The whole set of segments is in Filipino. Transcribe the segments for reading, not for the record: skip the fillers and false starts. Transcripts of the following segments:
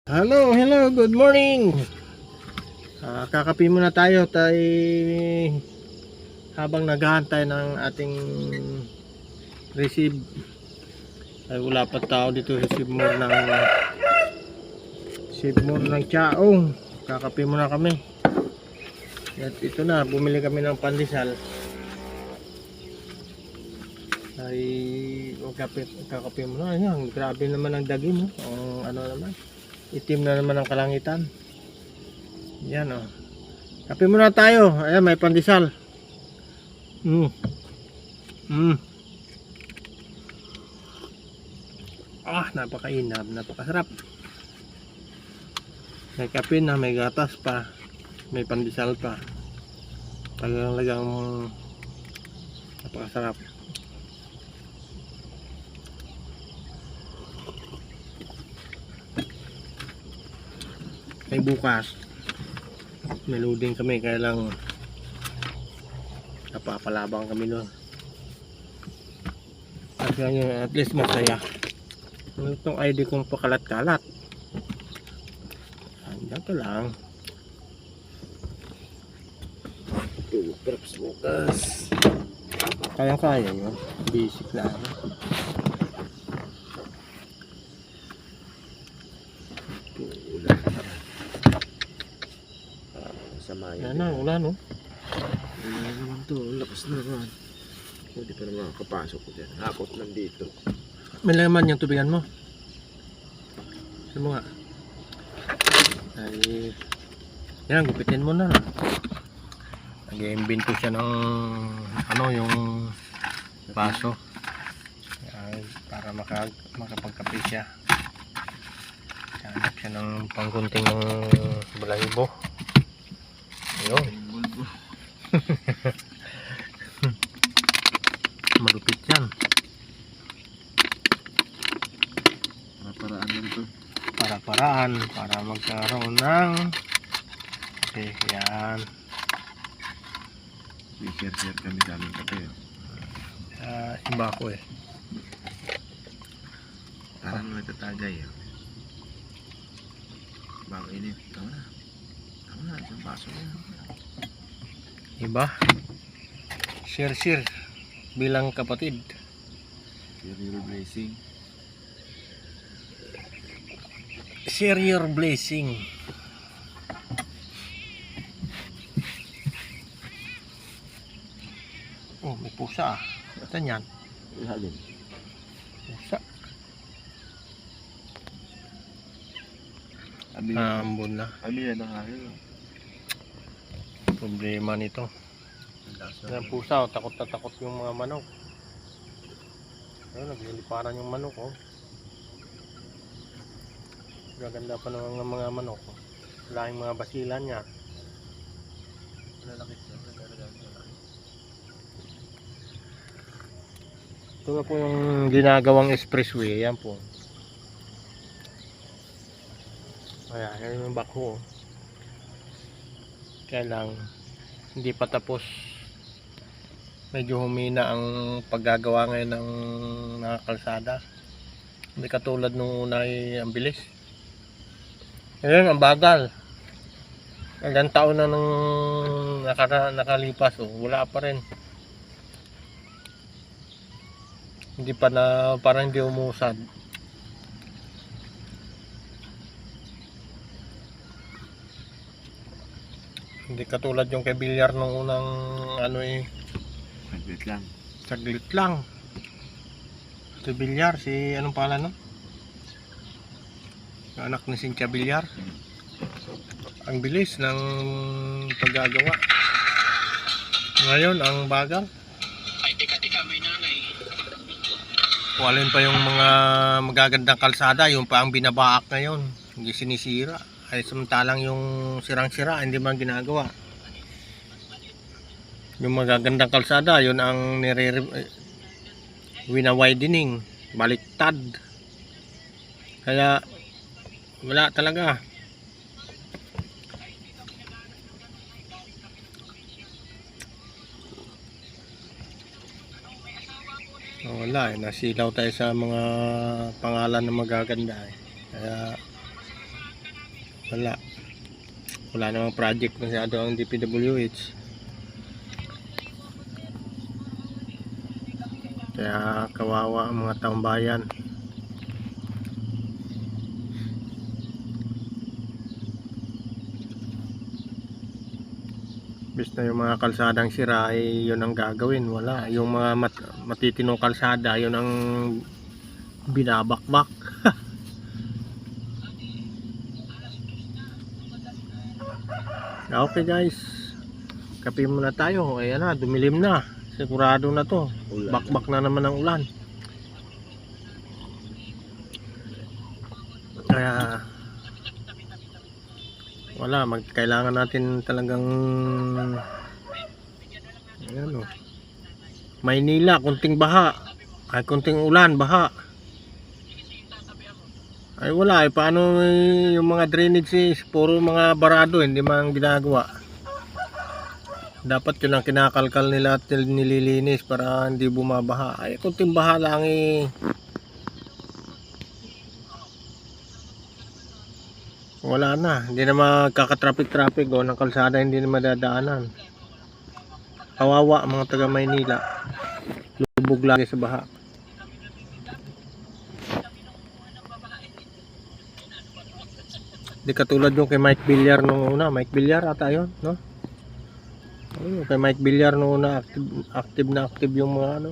Hello, good morning. Kakape muna tayo habang naghahantay ng ating receive. Ay wala pa tao dito, receive more ng chaong. Kakape muna kami. At ito na, bumili kami ng pandesal. Ay kakape muna. Ayan, grabe naman ang daging, ang ano naman. Itim na naman ang kalangitan. Yan o. Kape muna tayo. Ayan, may pandesal. Napakainam, napakasarap. May kape na, may gatas pa, may pandesal pa. Talagang napakasarap. Ay bukas may loading kami, kaya lang napapalabang kami doon. At least masaya. Itong ID kong pakalat-kalat, andyan ka lang. Perhaps bukas kaya yun, basic lang. Yan na, ulan no? Wala naman to, lakas na naman. Hindi pa naman makakapasok ko dyan. Hakot nandito. May laman yung tubigan mo. Ano mo nga? Ay, yan, gupitin mo na. Nag-iimbento siya ng yung baso. Yan, para makapagkape siya. Hanap siya ng pangkunting ng balahibo. Ayun. Malupit yan. Para-paraan lang to. Para-paraan. Para magkaroon ng okay, yan. Share kami sa aming kape. Iba ko eh. Parang nagtatagay. Bago init. Tama na. Isang baso na. Iba. Share bilang kapatid. Share your blessing. Share your blessing. Oh, may pusa. Saan yan? Ihalin. Pusa. Amila Ambon na. ng hangin. Problema nito. Yung pusa, takot na takot yung mga manok. Ayun, nagliliparan yung manok, oh. Gaganda pa ng mga manok, oh. Laking mga basilan niya. Lalaki siya. Ito na po yung ginagawang expressway. Yan po. Ayan, yan yung bako. Kaya lang hindi pa tapos. Medyo humina ang paggagawa ngayon ng nakakalsada. Hindi katulad nung una ay ang bilis. Ngayon ang bagal. Ilang taon na nang nakalipas, oh, wala pa rin. Hindi pa na, parang hindi umusad. Hindi katulad yung kay Bilyar nung unang saglit lang. Si Bilyar, si anong pangalan no? Anak ni Cynthia Bilyar. Ang bilis ng paggagawa. Ngayon ang bagal. Ay, tika, may nanay. Walin pa yung mga magagandang kalsada, yung pa ang binabaak ngayon, hindi sinisira. Ay samantalang yung sirang-sira hindi man ginagawa. Yung magagandang kalsada, yun ang wina-widening, baliktad. Kaya wala talaga. Wala eh, nasilaw tayo sa mga pangalan na magaganda eh. Kaya Wala namang project masyado ang DPWH. Kaya kawawa ang mga taong bayan. Bis na yung mga kalsadang sira ay yun ang gagawin. Wala. Yung mga matitinong kalsada, yun ang binabakbak. Okay guys, kape muna tayo. Ayan na, dumilim na. Sigurado na to. Bakbak na naman ang ulan. Kaya wala, kailangan natin talagang ayan o. Maynila, kunting baha. Ay, kunting ulan, baha. Ay wala, paano yung mga drainage puro mga barado, hindi man ginagawa. Dapat yun ang kinakalkal nila at nililinis para hindi bumabaha. Ay kunting baha lang wala na, hindi na magkakatraffic o ng kalsada, hindi na madadaanan. Kawawa mga taga Maynila, lubog lagi sa baha. Di katulad yung kay Mike Villar nung una. Mike Villar ata yun, no? Kay Mike Villar nung una, active yung mga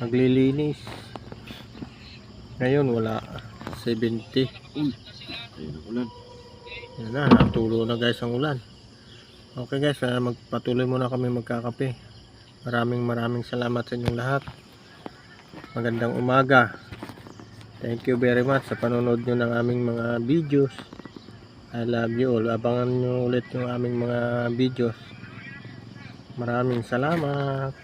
naglilinis. Ngayon wala. 70. Ayun ang ulan. Yan na, natulo na guys ang ulan. Okay guys, magpatuloy muna kami magkakape. Maraming salamat sa inyong lahat. Magandang umaga. Thank you very much sa panonood nyo ng aming mga videos. I love you all. Abangan nyo ulit yung aming mga videos. Maraming salamat.